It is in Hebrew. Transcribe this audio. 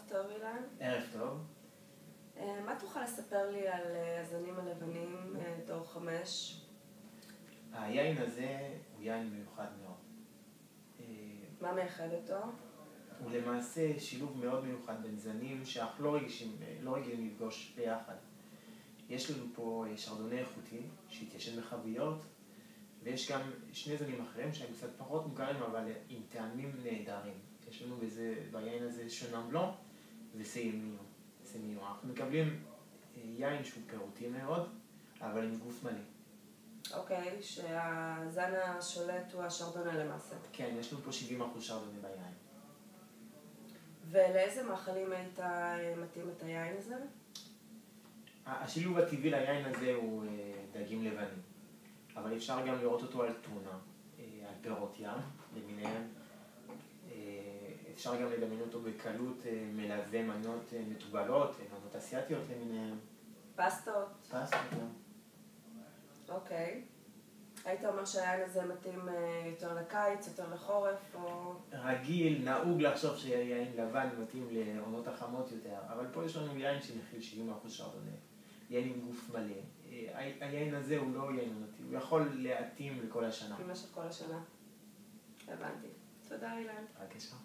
טוב, אילן. ערב טוב. מה תוכל לספר לי על הזנים הלבנים, דור 5? היין הזה הוא יין מיוחד מאוד. מה מייחד אותו? הוא למעשה שילוב מאוד מיוחד בין זנים שאנחנו לא רגילים לפגוש ביחד. יש לנו פה שרדונה איכותי שהתיישן בחביות, ויש גם שני זנים אחרים שהם קצת פחות מוכרים אבל עם טעמים נהדרים. יש לנו ביין הזה שונם בלון וסמיו. אנחנו מקבלים יין שהוא פירותי מאוד, אבל עם גוף מלא. אוקיי, שהזן השולט הוא השרדונה למעשה. כן, יש לנו פה 70% שרדונה ביין. ולאיזה מאכלים היית מתאים את היין הזה? השילוב הטבעי ליין הזה הוא דגים לבנים, אבל אפשר גם לראות אותו על טונה, על פירות ים למיניהם. אפשר גם לדמיין אותו בקלות מלווה מנות מטובלות, מנות אסיאתיות למיניהם. פסטות? פסטות, גם. אוקיי. היית אומר שהיין הזה מתאים יותר לקיץ, יותר לחורף, או... רגיל, נהוג לחשוב שיין לבן מתאים לעונות החמות יותר, אבל פה יש לנו יין שמכיל 70% שרדונה, יין עם גוף מלא. היין הזה הוא לא יין עונתי, הוא יכול להתאים לכל השנה. במשך כל השנה. הבנתי. תודה, אילן. בבקשה.